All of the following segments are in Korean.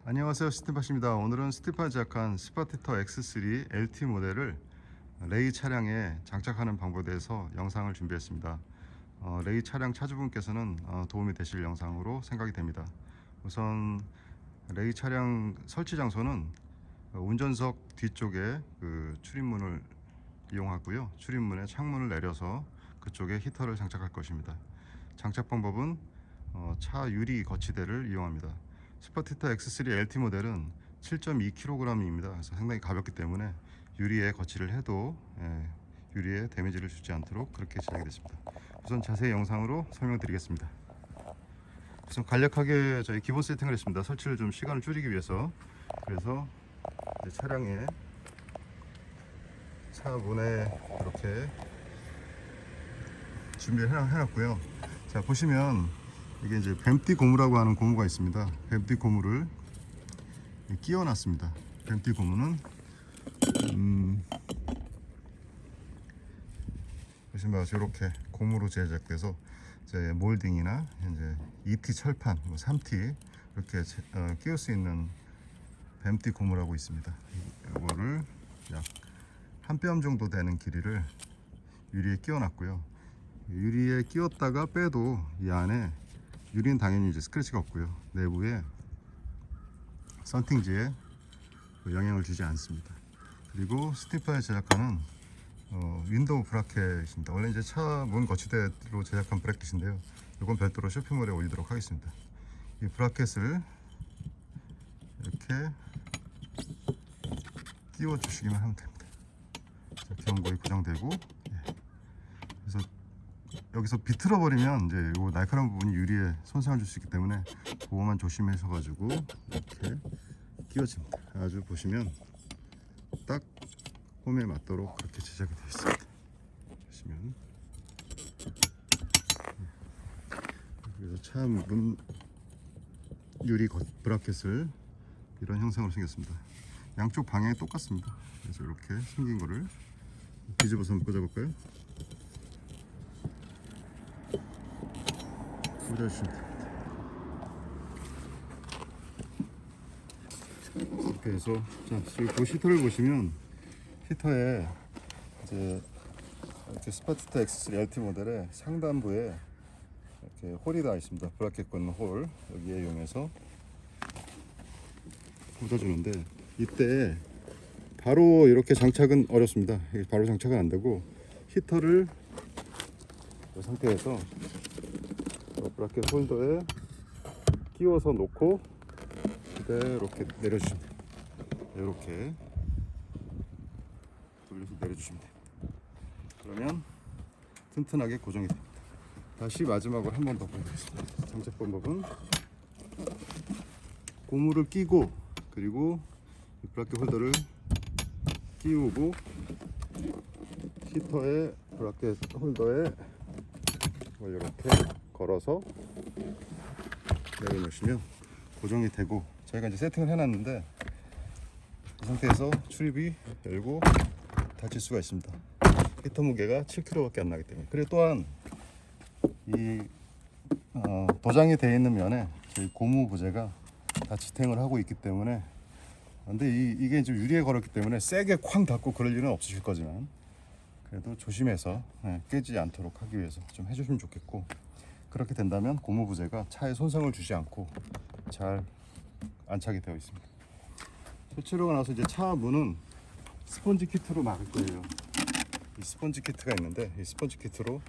안녕하세요, 스티파입니다. 오늘은 스티파 제작한 스파티터 X3 LT 모델을 레이 차량에 장착하는 방법에 대해서 영상을 준비했습니다. 레이 차량 차주분께서는 도움이 되실 영상으로 생각이 됩니다. 우선 레이 차량 설치 장소는 운전석 뒤쪽에 그 출입문을 이용하고요. 출입문에 창문을 내려서 그쪽에 히터를 장착할 것입니다. 장착 방법은 차 유리 거치대를 이용합니다. 스파티터 X3 LT 모델은 7.2kg입니다. 그래서 상당히 가볍기 때문에 유리에 거치를 해도 유리에 데미지를 주지 않도록 그렇게 제작이 됐습니다. 우선 자세히 영상으로 설명드리겠습니다. 우선 간략하게 저희 기본 세팅을 했습니다. 설치를 좀 시간을 줄이기 위해서. 그래서 차량에 차 문에 이렇게 준비를 해놨고요. 자, 보시면 이게 이제 뱀띠 고무라고 하는 고무가 있습니다. 뱀띠 고무를 끼워 놨습니다. 뱀띠 고무는 보시면 이렇게 고무로 제작돼서 이제 몰딩이나 이제 2T 철판, 3T 이렇게 끼울 수 있는 뱀띠 고무라고 있습니다. 이거를 약 한 뼘 정도 되는 길이를 유리에 끼워 놨고요. 유리에 끼웠다가 빼도 이 안에 유리는 당연히 이제 스크래치가 없고요. 내부에 썬팅지에 영향을 주지 않습니다. 그리고 스티파에 제작하는 윈도우 브라켓입니다. 원래 이제 차 문 거치대로 제작한 브라켓인데요. 이건 별도로 쇼핑몰에 올리도록 하겠습니다. 이 브라켓을 이렇게 끼워 주시기만 하면 됩니다. 견고히 고정되고, 그래서 여기서 비틀어 버리면 이제 이 날카로운 부분이 유리에 손상을 줄 수 있기 때문에 그거만 조심해서 가지고 이렇게 끼워집니다. 아주 보시면 딱 홈에 맞도록 그렇게 제작이 되어 있습니다. 보시면 그래서 차 문 유리 브라켓을 이런 형상으로 생겼습니다. 양쪽 방향이 똑같습니다. 그래서 이렇게 생긴 거를 뒤집어서 한번 꽂아볼까요? 꽂아주시면 됩니다. 이렇게 해서, 자, 지금 그 히터를 보시면 히터에 이제 이렇게 스파티터 X3 LT 모델의 상단부에 이렇게 홀이 다 있습니다. 브라켓 꽂는 홀, 여기에 이용해서 꽂아주는데, 이때 바로 이렇게 장착은 어렵습니다. 바로 장착은 안 되고 히터를 이 상태에서 브라켓 홀더에 끼워서 놓고 그대로 이렇게 내려주시면 됩니다. 이렇게 돌려서 내려주시면 됩니다. 그러면 튼튼하게 고정이 됩니다. 다시 마지막으로 한 번 더 보여드리겠습니다. 장착 방법은 고무를 끼고, 그리고 브라켓 홀더를 끼우고 히터에 브라켓 홀더에 이렇게 걸어서 내려놓으시면 고정이 되고, 저희가 이제 세팅을 해놨는데 이 상태에서 출입이 열고 닫힐 수가 있습니다. 히터 무게가 7kg밖에 안 나기 때문에. 그리고 또한 이 도장이 되어 있는 면에 저희 고무 부재가 다 지탱을 하고 있기 때문에, 근데 이게 좀 유리에 걸었기 때문에 세게 쾅 닫고 그럴 일은 없으실 거지만, 그래도 조심해서 깨지지 않도록 하기 위해서 좀 해주시면 좋겠고, 그렇게 된다면 고무 부재가 차에 손상을 주지 않고 잘 안착이 되어 있습니다. 설치하고 나서 이제 차 문은 스펀지 키트로 막을 거예요. 이 스펀지 키트가 있는데 이 스펀지 키트로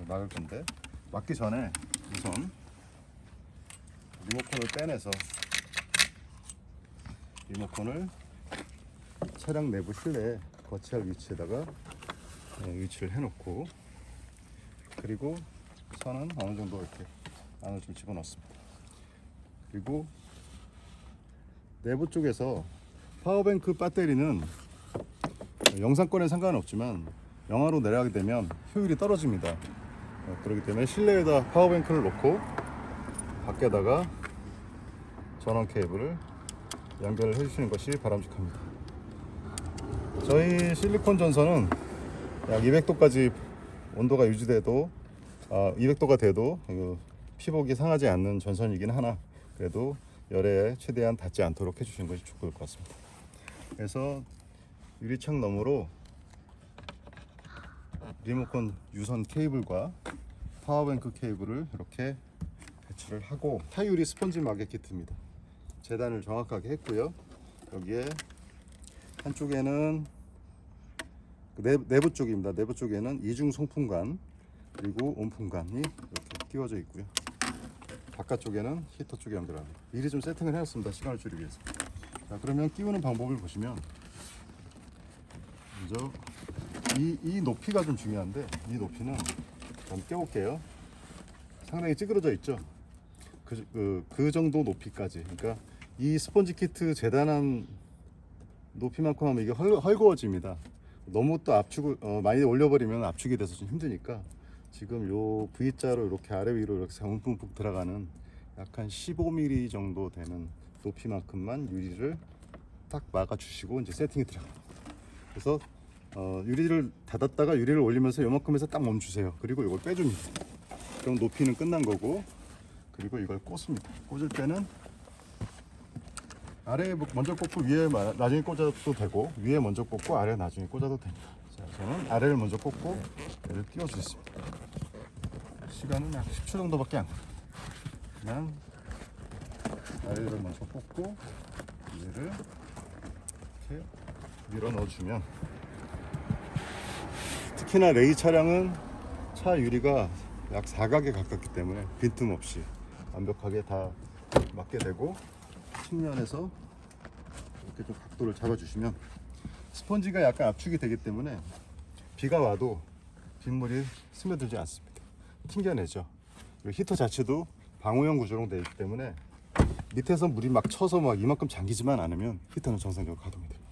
막을 건데, 막기 전에 우선 리모컨을 빼내서 리모컨을 차량 내부 실내에 거치할 위치에다가 위치를 해놓고, 그리고 선은 어느 정도 이렇게 안으로 좀 집어넣습니다. 그리고 내부 쪽에서 파워뱅크 배터리는 영상권에 상관은 없지만 영하로 내려가게 되면 효율이 떨어집니다. 그렇기 때문에 실내에다 파워뱅크를 놓고 밖에다가 전원 케이블을 연결을 해주시는 것이 바람직합니다. 저희 실리콘 전선은 약 200도까지 온도가 유지돼도 200도가 돼도 피복이 상하지 않는 전선이긴 하나, 그래도 열에 최대한 닿지 않도록 해주시는 것이 좋을 것 같습니다. 그래서 유리창 너머로 리모컨 유선 케이블과 파워뱅크 케이블을 이렇게 배치를 하고, 타유리 스펀지 마개 키트입니다. 재단을 정확하게 했고요. 여기에 한쪽에는 내부 쪽입니다. 내부 쪽에는 이중 송풍관 그리고 온풍관이 이렇게 끼워져 있고요. 바깥쪽에는 히터 쪽에 연결합니다. 미리 좀 세팅을 해놨습니다. 시간을 줄이기 위해서. 자, 그러면 끼우는 방법을 보시면, 먼저 이 높이가 좀 중요한데, 이 높이는 좀 껴볼게요. 상당히 찌그러져 있죠. 그 정도 높이까지. 그러니까 이 스펀지 키트 재단한 높이만큼 하면 이게 헐거워집니다. 너무 또 압축을 많이 올려버리면 압축이 돼서 좀 힘드니까, 지금 요 V자로 이렇게 아래 위로 이렇게 움푹 들어가는 약간 15mm 정도 되는 높이만큼만 유리를 딱 막아주시고 이제 세팅이 들어갑니다. 그래서 유리를 닫았다가 유리를 올리면서 요만큼에서 딱 멈추세요. 그리고 이걸 빼줍니다. 그럼 높이는 끝난 거고, 그리고 이걸 꽂습니다. 꽂을 때는 아래에 먼저 꽂고 위에 나중에 꽂아도 되고, 위에 먼저 꽂고 아래 나중에 꽂아도 됩니다. 자, 저는 아래를 먼저 꽂고 얘를 끼워 주겠습니다. 시간은 약 10초 정도밖에 안 걸립니다. 그냥 아래를 먼저 꽂고 위를 이렇게 밀어 넣어주면, 특히나 레이 차량은 차 유리가 약 사각에 가깝기 때문에 빈틈없이 완벽하게 다 맞게 되고, 측면에서 이렇게 좀 각도를 잡아주시면 스펀지가 약간 압축이 되기 때문에 비가 와도 빗물이 스며들지 않습니다. 튕겨내죠. 그리고 히터 자체도 방호형 구조로 되어 있기 때문에 밑에서 물이 막 쳐서 막 이만큼 잠기지만 않으면 히터는 정상적으로 가동이 됩니다.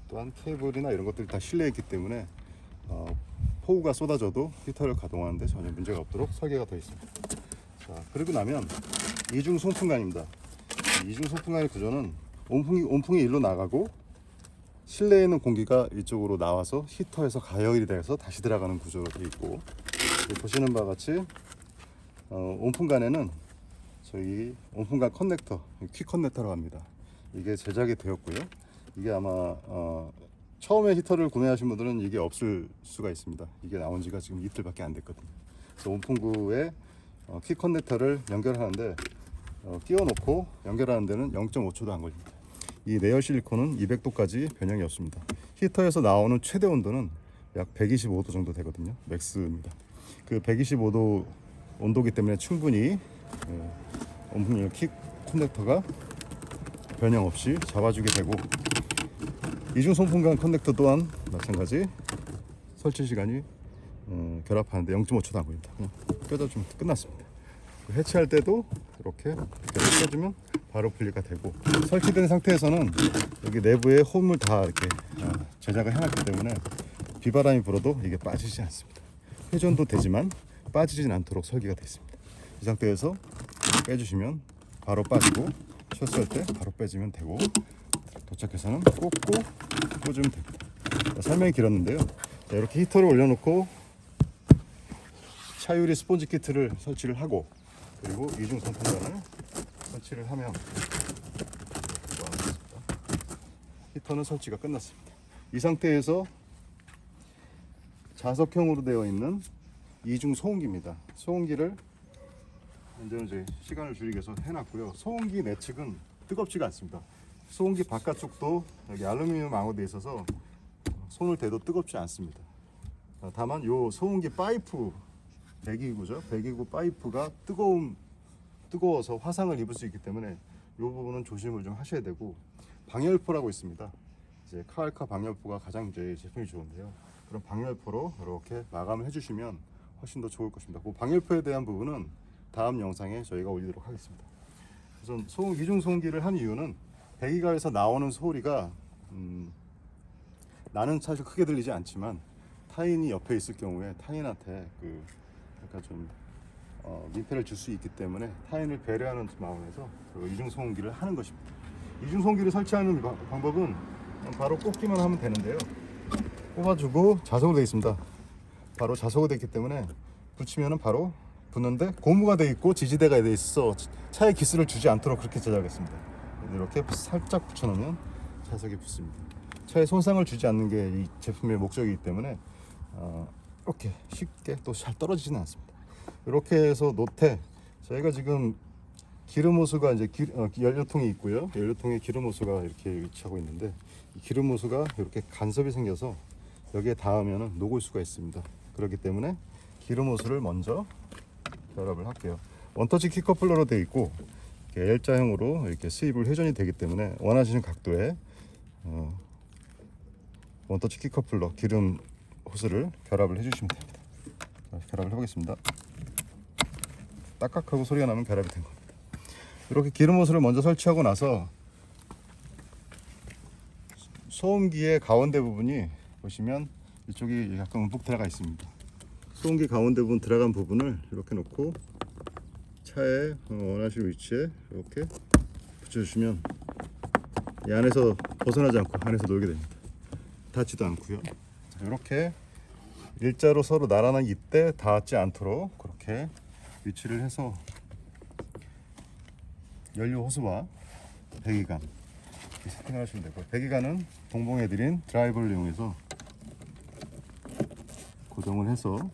또한 케이블이나 이런 것들이 다 실내에 있기 때문에 폭우가 쏟아져도 히터를 가동하는데 전혀 문제가 없도록 설계가 되어 있습니다. 자, 그리고 나면 이중 송풍관입니다. 이중 송풍관의 구조는 온풍이 일로 나가고 실내에 있는 공기가 이쪽으로 나와서 히터에서 가열이 돼서 다시 들어가는 구조로 되어 있고, 보시는 바와 같이 온풍관에는 저희 온풍관 커넥터, 퀵 커넥터라고 합니다. 이게 제작이 되었고요. 이게 아마 처음에 히터를 구매하신 분들은 이게 없을 수가 있습니다. 이게 나온 지가 지금 이틀밖에 안 됐거든요. 그래서 온풍구에 퀵 커넥터를 연결하는데 끼워 놓고 연결하는 데는 0.5초도 안 걸립니다. 이 내열 실리콘은 200도까지 변형이 없습니다. 히터에서 나오는 최대 온도는 약 125도 정도 되거든요. 맥스입니다. 그 125도 온도기 때문에 충분히 온풍용 킥 커넥터가 변형 없이 잡아주게 되고, 이중 송풍관 커넥터 또한 마찬가지 설치 시간이 결합하는데 0.5초도 안 걸립니다. 그냥 껴줘주면 끝났습니다. 해체할 때도 이렇게 껴주면 바로 분리가 되고, 설치된 상태에서는 여기 내부에 홈을 다 이렇게 제작을 해놨기 때문에 비바람이 불어도 이게 빠지지 않습니다. 회전도 되지만 빠지진 않도록 설계가 되어 있습니다. 이 상태에서 빼주시면 바로 빠지고, 쉬었을 때 바로 빼주면 되고, 도착해서는 꽂고 꽂으면 됩니다. 설명이 길었는데요. 자, 이렇게 히터를 올려놓고 차유리 스폰지 키트를 설치를 하고, 그리고 이중 송풍관을 설치를 하면 히터는 설치가 끝났습니다. 이 상태에서 자석형으로 되어 있는 이중 소음기입니다. 소음기를 이제 시간을 줄이기 위해서 해놨고요. 소음기 내측은 뜨겁지가 않습니다. 소음기 바깥쪽도 여기 알루미늄 앙호되어 있어서 손을 대도 뜨겁지 않습니다. 다만 요 소음기 파이프, 배기구죠. 배기구 파이프가 뜨거워서 화상을 입을 수 있기 때문에 이 부분은 조심을 좀 하셔야 되고, 방열포라고 있습니다. 이제 카알카 방열포가 가장 이제 제품이 좋은데요. 그런 방열포로 이렇게 마감을 해주시면 훨씬 더 좋을 것입니다. 그 방열포에 대한 부분은 다음 영상에 저희가 올리도록 하겠습니다. 우선 이중 소음기를 한 이유는 배기가에서 나오는 소리가 나는 사실 크게 들리지 않지만 타인이 옆에 있을 경우에 타인한테 약간 좀 민폐를 줄 수 있기 때문에 타인을 배려하는 마음에서 이중 소음기를 하는 것입니다. 이중 소음기를 설치하는 방법은 바로 꽂기만 하면 되는데요. 꼽아주고 자석으로 되어 있습니다. 바로 자석으로 되어 있기 때문에 붙이면 바로 붙는데 고무가 돼 있고 지지대가 돼 있어 차에 기스를 주지 않도록 그렇게 제작했습니다. 이렇게 살짝 붙여놓으면 차석이 붙습니다. 차에 손상을 주지 않는 게 이 제품의 목적이기 때문에 이렇게 쉽게 또 잘 떨어지지는 않습니다. 이렇게 해서 노태 저희가 지금 기름 호스가 이제 연료통이 있고요. 연료통에 기름 호스가 이렇게 위치하고 있는데 이 기름 호스가 이렇게 간섭이 생겨서 여기에 닿으면 녹을 수가 있습니다. 그렇기 때문에 기름 호스를 먼저 결합을 할게요. 원터치 키커플러로 되어 있고 L자형으로 이렇게 수입을 회전이 되기 때문에 원하시는 각도에 원터치 키커플러 기름 호스를 결합을 해주시면 됩니다. 자, 결합을 해보겠습니다. 딱딱하고 소리가 나면 결합이 된 겁니다. 이렇게 기름 호스를 먼저 설치하고 나서 소음기의 가운데 부분이 보시면 이쪽이 약간 움푹 들어가 있습니다. 소음기 가운데 부분 들어간 부분을 이렇게 놓고 차에 원하시는 위치에 이렇게 붙여주시면 이 안에서 벗어나지 않고 안에서 놀게 됩니다. 닿지도 않고요. 자, 이렇게 일자로 서로 나란하게 이때 닿지 않도록 그렇게 위치를 해서 연료 호스와 배기관 이렇게 세팅을 하시면 되고, 배기관은 동봉해드린 드라이버를 이용해서 고정을 해서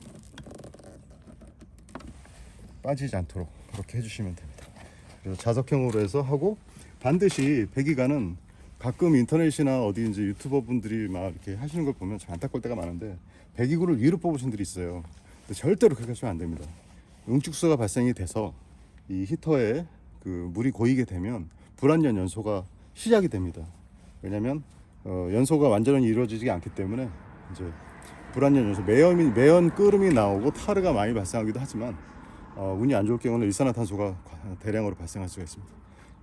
빠지지 않도록 그렇게 해주시면 됩니다. 그래서 자석형으로 해서 하고, 반드시 배기관은 가끔 인터넷이나 어디 이제 유튜버 분들이 막 이렇게 하시는 걸 보면 참 안타까울 때가 많은데 배기구를 위로 뽑으신 분들이 있어요. 근데 절대로 그렇게 하시면 안 됩니다. 응축수가 발생이 돼서 이 히터에 그 물이 고이게 되면 불완전 연소가 시작이 됩니다. 왜냐하면 연소가 완전히 이루어지지 않기 때문에 이제 불완전 연소, 매연 끓음이 나오고 타르가 많이 발생하기도 하지만 운이 안 좋을 경우는 일산화탄소가 대량으로 발생할 수가 있습니다.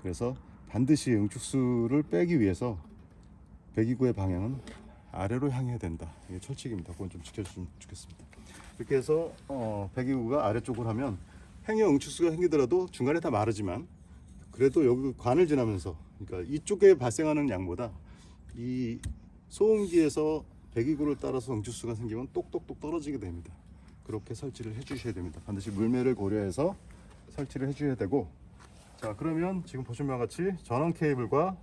그래서 반드시 응축수를 빼기 위해서 배기구의 방향은 아래로 향해야 된다. 이게 철칙입니다. 그건 좀 지켜주시면 좋겠습니다. 이렇게 해서 배기구가 아래쪽으로 하면 행여 응축수가 생기더라도 중간에 다 마르지만 그래도 여기 관을 지나면서, 그러니까 이쪽에 발생하는 양보다 이 소음기에서 배기구를 따라서 응축수가 생기면 똑똑똑 떨어지게 됩니다. 그렇게 설치를 해 주셔야 됩니다. 반드시 물매를 고려해서 설치를 해 주셔야 되고, 자, 그러면 지금 보시는 바와 같이 전원 케이블과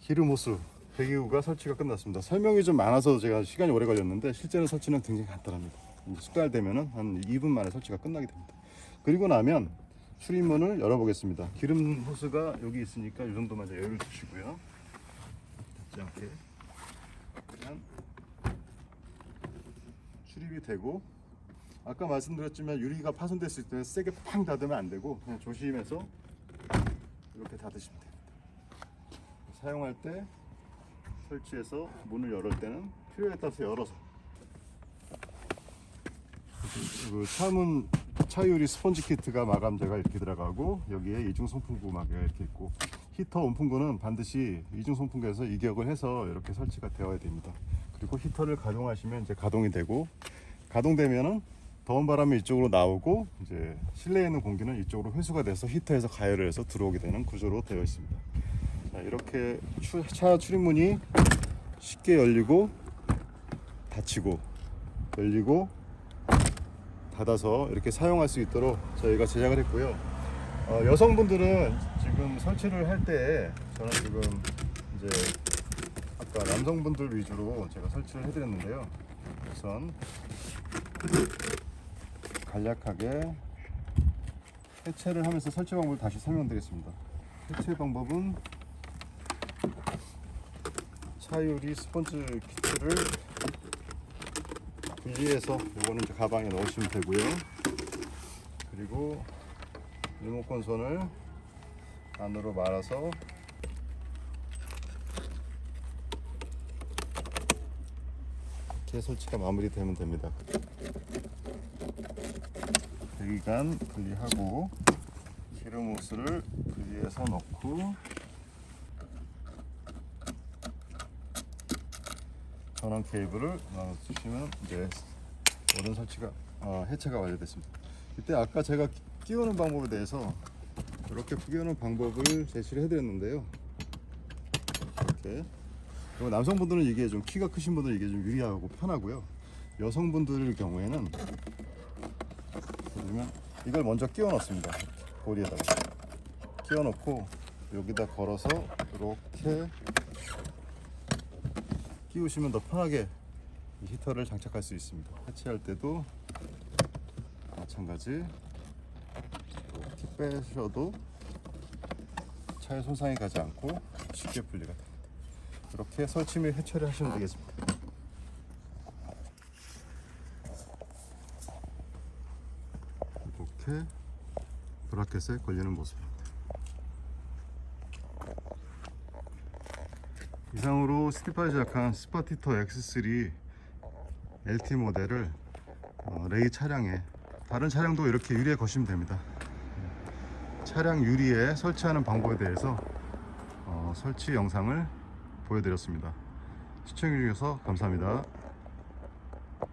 기름 호스, 배기구가 설치가 끝났습니다. 설명이 좀 많아서 제가 시간이 오래 걸렸는데 실제로 설치는 굉장히 간단합니다. 숙달되면 한 2분 만에 설치가 끝나게 됩니다. 그리고 나면 출입문을 열어보겠습니다. 기름 호스가 여기 있으니까 이 정도만 여유를 두시고요. 닿지 않게 그냥 출입이 되고, 아까 말씀드렸지만 유리가 파손됐을 때 세게 팡 닫으면 안 되고 그냥 조심해서 이렇게 닫으시면 됩니다. 사용할 때 설치해서 문을 열을 때는 필요에 따라서 열어서, 그 차문 차유리 스펀지 키트가 마감재가 이렇게 들어가고 여기에 이중 송풍구 마개가 이렇게 있고, 히터 온풍구는 반드시 이중 송풍구에서 이격을 해서 이렇게 설치가 되어야 됩니다. 그리고 히터를 가동하시면 이제 가동이 되고, 가동되면은 더운 바람이 이쪽으로 나오고 이제 실내에 있는 공기는 이쪽으로 회수가 돼서 히터에서 가열을 해서 들어오게 되는 구조로 되어 있습니다. 자, 이렇게 차 출입문이 쉽게 열리고 닫히고 열리고 닫아서 이렇게 사용할 수 있도록 저희가 제작을 했고요. 여성분들은 지금 설치를 할 때 저는 지금 이제 아까 남성분들 위주로 제가 설치를 해드렸는데요. 우선 간략하게 해체를 하면서 설치 방법을 다시 설명드리겠습니다. 해체 방법은 차유리 스펀지 키트를 분리해서 이거는 이제 가방에 넣으시면 되고요. 그리고 리모컨 손을 안으로 말아서 이렇게 설치가 마무리되면 됩니다. 배기관 분리하고 기름 호스를 분리해서 넣고 전원 케이블을 넣어주시면 이제 모든 설치가 해체가 완료됐습니다. 이때 아까 제가 끼우는 방법에 대해서 이렇게 끼우는 방법을 제시를 해드렸는데요. 이렇게. 그리고 남성분들은 이게 좀 키가 크신 분들은 이게 좀 유리하고 편하고요. 여성분들 경우에는 그러면 이걸 먼저 끼워 넣습니다. 고리에다가 끼워 넣고 여기다 걸어서 이렇게 끼우시면 더 편하게 이 히터를 장착할 수 있습니다. 해체할 때도 마찬가지 티 빼셔도 차에 손상이 가지 않고 쉽게 분리가 됩니다. 이렇게 설치 및 해체를 하시면 되겠습니다. 이렇게 브라켓에 걸리는 모습입니다. 이상으로 스티파에 제작한 스팟히터 X3 LT 모델을 레이 차량에, 다른 차량도 이렇게 유리에 거시면 됩니다. 차량 유리에 설치하는 방법에 대해서 설치 영상을 보여드렸습니다. 시청해주셔서 감사합니다.